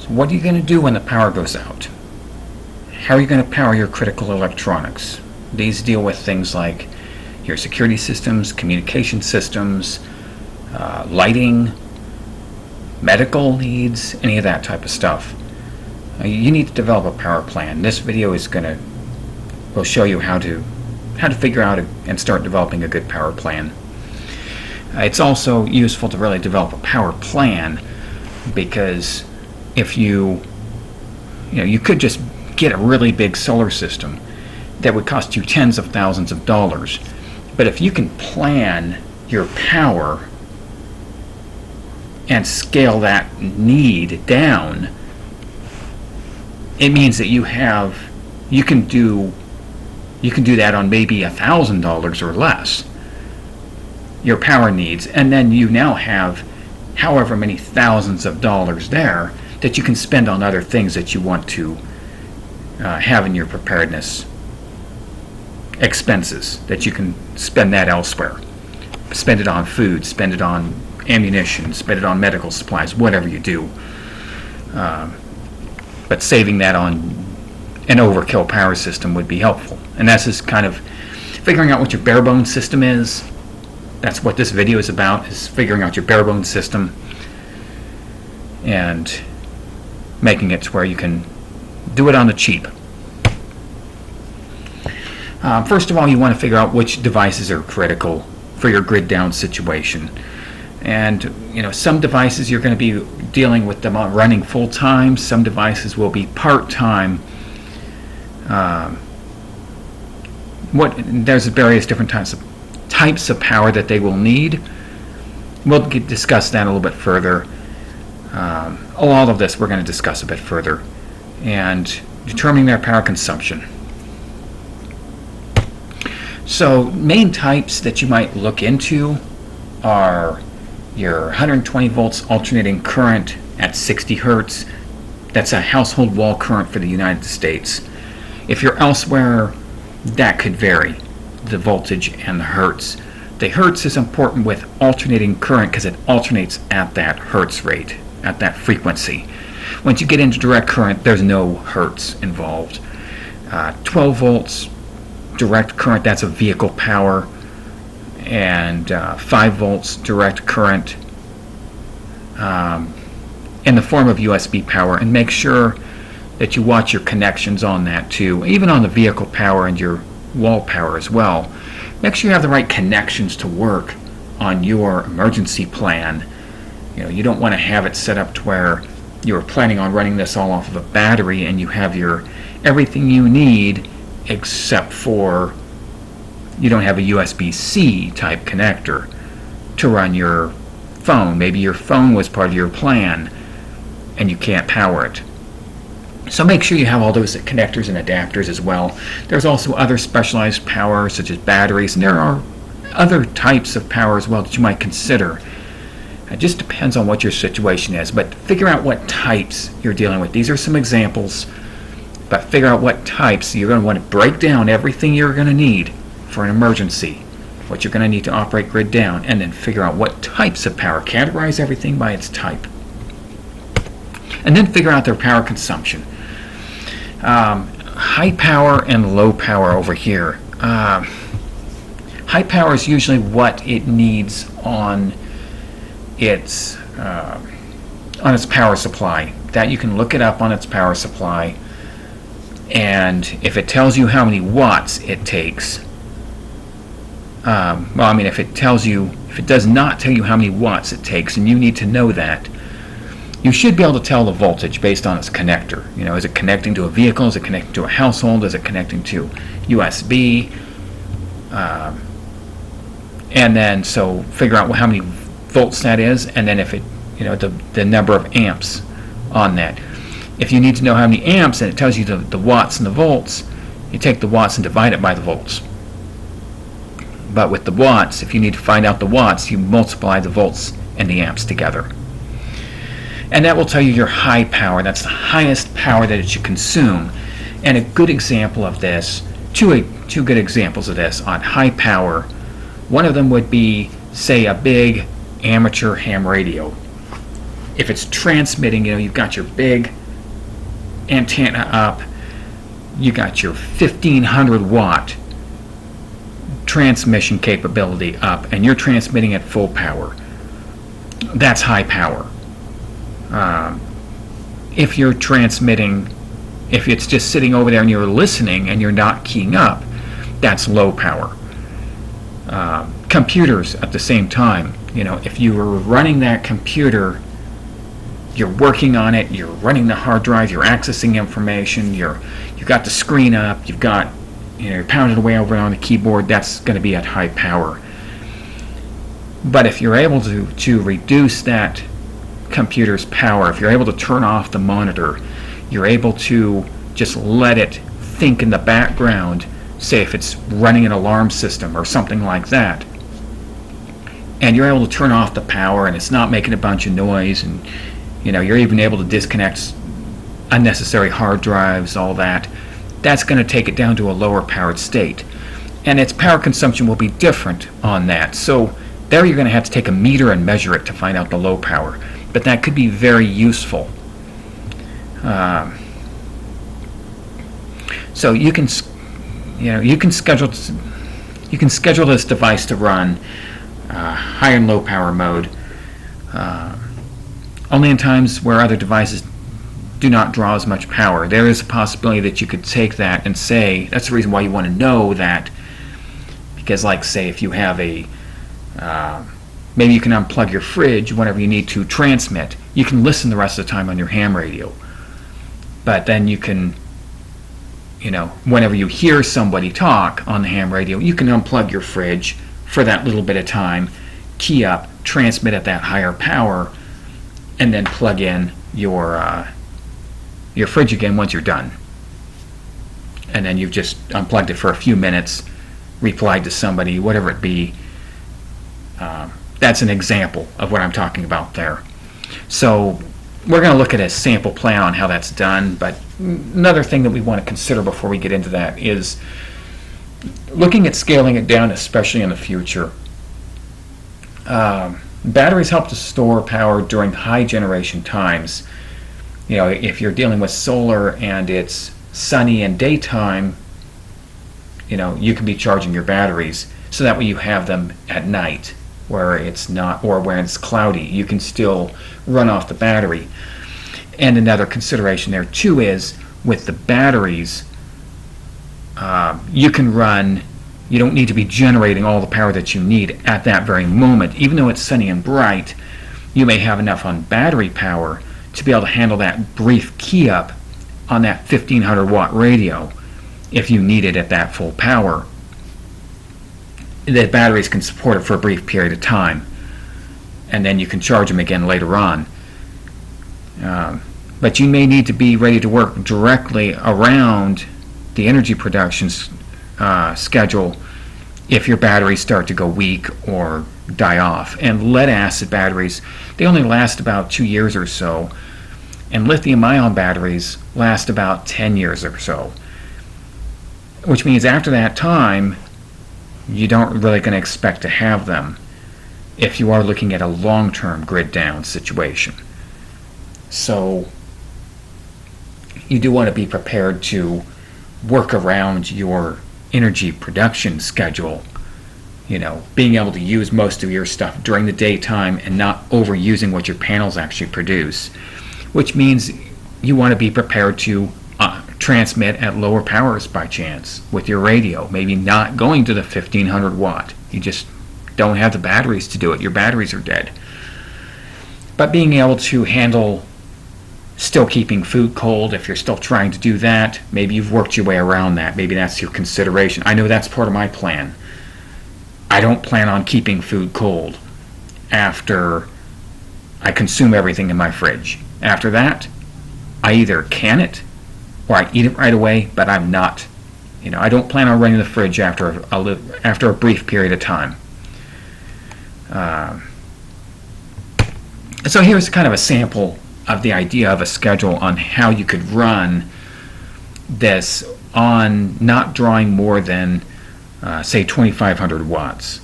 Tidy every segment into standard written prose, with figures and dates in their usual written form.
what are you going to do when the power goes out? How are you going to power your critical electronics? These deal with things like your security systems, communication systems, lighting, medical needs, any of that type of stuff. You need to develop a power plan. This video will show you how to figure out and start developing a good power plan. It's also useful to really develop a power plan, because if you could just get a really big solar system that would cost you tens of thousands of dollars. But if you can plan your power and scale that need down, it means that you can do that on maybe $1,000 or less, your power needs, and then you now have however many thousands of dollars there that you can spend on other things that you want to have in your preparedness expenses, that you can spend that elsewhere. Spend it on food, spend it on ammunition, spend it on medical supplies, whatever you do. But saving that on an overkill power system would be helpful. And that's just kind of figuring out what your bare bones system is. That's what this video is about, is figuring out your bare bones system and making it to where you can do it on the cheap. First of all, you want to figure out which devices are critical for your grid down situation. And some devices you're going to be dealing with them running full time. Some devices will be part time. There's various different types of power that they will need. We'll discuss that a little bit further. All of this we're going to discuss a bit further, and determining their power consumption. So main types that you might look into are your 120 volts alternating current at 60 hertz. That's a household wall current for the United States. If you're elsewhere, that could vary, the voltage and the hertz. The hertz is important with alternating current because it alternates at that hertz rate, at that frequency. Once you get into direct current, there's no hertz involved. 12 volts direct current, that's a vehicle power, and 5 volts direct current in the form of USB power. And make sure that you watch your connections on that too, even on the vehicle power and your wall power as well. Make sure you have the right connections to work on your emergency plan. You don't want to have it set up to where you're planning on running this all off of a battery and you have everything you need, except for you don't have a USB-C type connector to run your phone. Maybe your phone was part of your plan and you can't power it. So make sure you have all those connectors and adapters as well. There's also other specialized power, such as batteries, and there are other types of power as well that you might consider. It just depends on what your situation is, but figure out what types you're dealing with. These are some examples, but figure out what types. You're going to want to break down everything you're going to need for an emergency, what you're going to need to operate grid down, and then figure out what types of power. Categorize everything by its type. And then figure out their power consumption. High power and low power over here. High power is usually what it needs on its power supply. That you can look it up on its power supply, and if it tells you how many watts it takes, if it does not tell you how many watts it takes, and you need to know that, you should be able to tell the voltage based on its connector. Is it connecting to a vehicle? Is it connecting to a household? Is it connecting to USB? And then so figure out how many volts that is, and then if it, the number of amps on that. If you need to know how many amps and it tells you the watts and the volts, you take the watts and divide it by the volts. But with the watts, if you need to find out the watts, you multiply the volts and the amps together. And that will tell you your high power. That's the highest power that it should consume. And a good example of this, two good examples of this on high power, one of them would be, say, a big amateur ham radio. If it's transmitting, you've got your big antenna up, you got your 1500 watt transmission capability up, and you're transmitting at full power. That's high power. If you're transmitting, if it's just sitting over there and you're listening and you're not keying up, that's low power. Computers at the same time, if you were running that computer, you're working on it, you're running the hard drive, you're accessing information, you've got the screen up, you're pounding away over on the keyboard, that's going to be at high power. But if you're able to reduce that computer's power, if you're able to turn off the monitor, you're able to just let it think in the background, say if it's running an alarm system or something like that, and you're able to turn off the power and it's not making a bunch of noise, and you're even able to disconnect unnecessary hard drives, all that, that's going to take it down to a lower powered state. And its power consumption will be different on that. So there you're going to have to take a meter and measure it to find out the low power. But that could be very useful. So you can schedule this device to run high and low power mode. Only in times where other devices do not draw as much power. There is a possibility that you could take that and say, that's the reason why you want to know that, because like say if you have maybe you can unplug your fridge whenever you need to transmit. You can listen the rest of the time on your ham radio. But then you can, whenever you hear somebody talk on the ham radio, you can unplug your fridge for that little bit of time, key up, transmit at that higher power, and then plug in your fridge again once you're done. And then you've just unplugged it for a few minutes, replied to somebody, whatever it be. That's an example of what I'm talking about there. So we're going to look at a sample plan on how that's done, but another thing that we want to consider before we get into that is looking at scaling it down, especially in the future. Batteries help to store power during high generation times. If you're dealing with solar and it's sunny and daytime, you can be charging your batteries so that way you have them at night where it's not, or when it's cloudy, you can still run off the battery. And another consideration there too is with the batteries, you don't need to be generating all the power that you need at that very moment. Even though it's sunny and bright, you may have enough on battery power to be able to handle that brief key up on that 1500 watt radio if you need it at that full power. The batteries can support it for a brief period of time, and then you can charge them again later on. But you may need to be ready to work directly around the energy production schedule if your batteries start to go weak or die off. And lead acid batteries, they only last about 2 years or so, and lithium ion batteries last about 10 years or so, which means after that time you don't really going to expect to have them if you are looking at a long-term grid down situation. So you do want to be prepared to work around your energy production schedule, being able to use most of your stuff during the daytime and not overusing what your panels actually produce, which means you want to be prepared to transmit at lower powers by chance with your radio, maybe not going to the 1500 watt. You just don't have the batteries to do it. Your batteries are dead. But being able to handle still keeping food cold, if you're still trying to do that, maybe you've worked your way around that. Maybe that's your consideration. I know that's part of my plan. I don't plan on keeping food cold after I consume everything in my fridge. After that, I either can it or I eat it right away, but I'm not. I don't plan on running the fridge after a brief period of time. So here's kind of a sample of the idea of a schedule on how you could run this on not drawing more than, say, 2,500 watts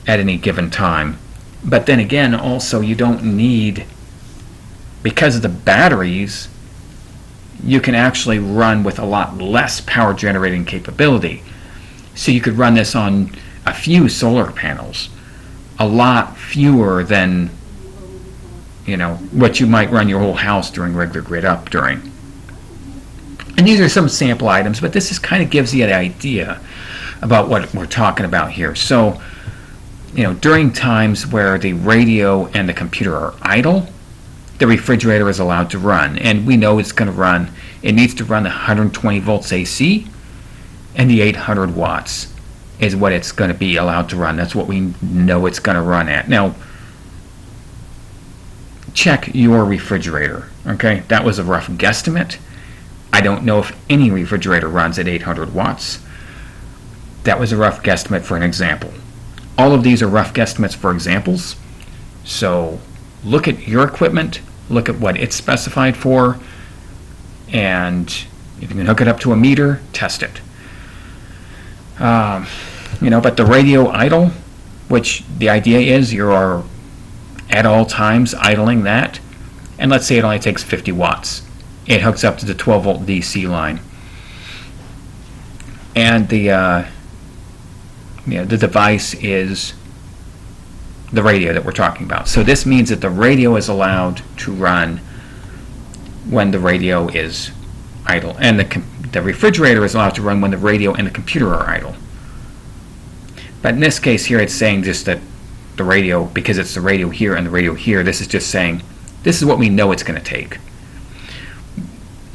at any given time. But then again, also you don't need, because of the batteries, you can actually run with a lot less power generating capability. So you could run this on a few solar panels, a lot fewer than what you might run your whole house during regular grid up during. And these are some sample items, but this kind of gives you an idea about what we're talking about here. So, during times where the radio and the computer are idle, the refrigerator is allowed to run. And we know it needs to run the 120 volts AC, and the 800 watts is what it's going to be allowed to run. That's what we know it's going to run at. Now, check your refrigerator. Okay, that was a rough guesstimate. I don't know if any refrigerator runs at 800 watts. That was a rough guesstimate for an example. All of these are rough guesstimates for examples. So look at your equipment, look at what it's specified for, and if you can hook it up to a meter, test it. But the radio idle, which the idea is you are at all times idling that, and let's say it only takes 50 watts. It hooks up to the 12 volt DC line. And the device is the radio that we're talking about. So this means that the radio is allowed to run when the radio is idle, and the refrigerator is allowed to run when the radio and the computer are idle. But in this case here, it's saying just that the radio, because it's the radio here and the radio here, this is just saying this is what we know it's going to take.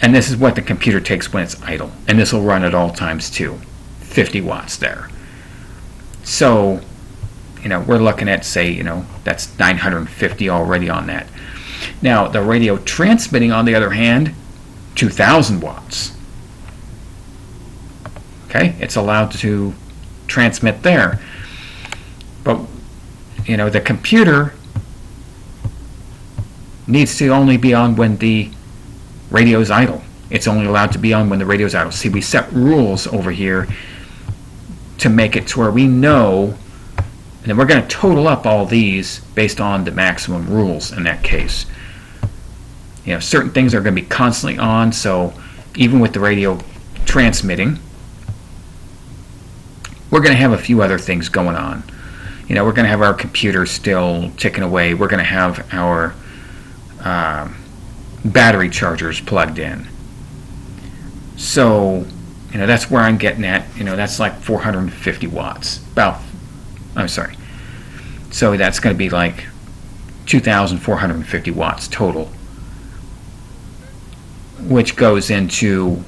And this is what the computer takes when it's idle. And this will run at all times too. 50 watts there. So, we're looking at, say, that's 950 already on that. Now, the radio transmitting, on the other hand, 2,000 watts. Okay, it's allowed to transmit there. But, the computer needs to only be on when the radio is idle. It's only allowed to be on when the radio is idle. See, we set rules over here to make it to where we know, and then we're going to total up all these based on the maximum rules in that case. Certain things are going to be constantly on, so even with the radio transmitting, we're going to have a few other things going on. We're going to have our computer still ticking away. We're going to have our battery chargers plugged in. So, that's where I'm getting at. That's like 450 watts. So that's going to be like 2,450 watts total, which goes into,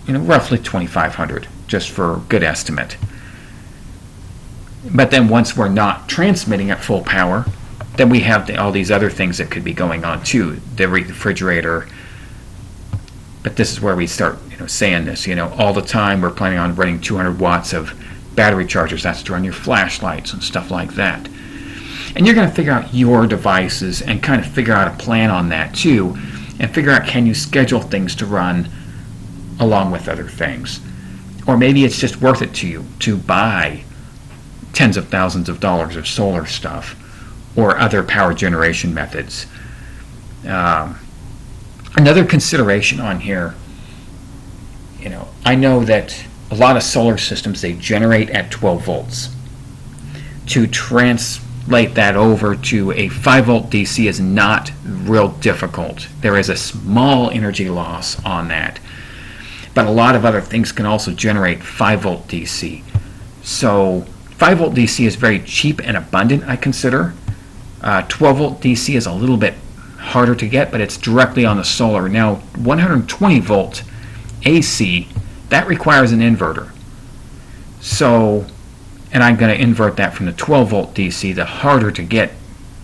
roughly 2,500, just for a good estimate. But then once we're not transmitting at full power, then we have all these other things that could be going on too. The refrigerator. But this is where we start, saying this. All the time we're planning on running 200 watts of battery chargers. That's to run your flashlights and stuff like that. And you're going to figure out your devices and kind of figure out a plan on that too, and figure out, can you schedule things to run along with other things, or maybe it's just worth it to you to buy tens of thousands of dollars of solar stuff or other power generation methods. Another consideration on here, I know that a lot of solar systems, they generate at 12 volts. To translate that over to a 5 volt DC is not real difficult. There is a small energy loss on that. But a lot of other things can also generate 5 volt DC. So 5 volt DC is very cheap and abundant, I consider. 12 volt DC is a little bit harder to get, but it's directly on the solar. Now, 120 volt AC, that requires an inverter. So, and I'm going to invert that from the 12 volt DC, the harder to get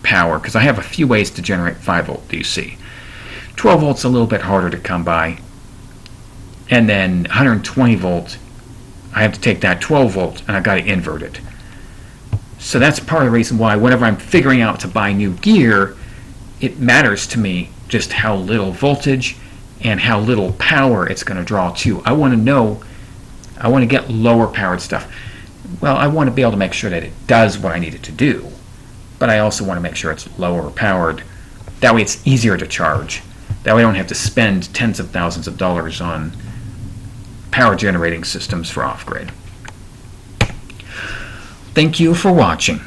power, because I have a few ways to generate 5 volt DC. 12 volts a little bit harder to come by. And then 120 volt, I have to take that 12 volt and I've got to invert it. So that's part of the reason why whenever I'm figuring out to buy new gear, it matters to me just how little voltage and how little power it's going to draw to. I want to know, I want to get lower powered stuff. Well, I want to be able to make sure that it does what I need it to do, but I also want to make sure it's lower powered. That way it's easier to charge. That way I don't have to spend tens of thousands of dollars on power generating systems for off-grid. Thank you for watching.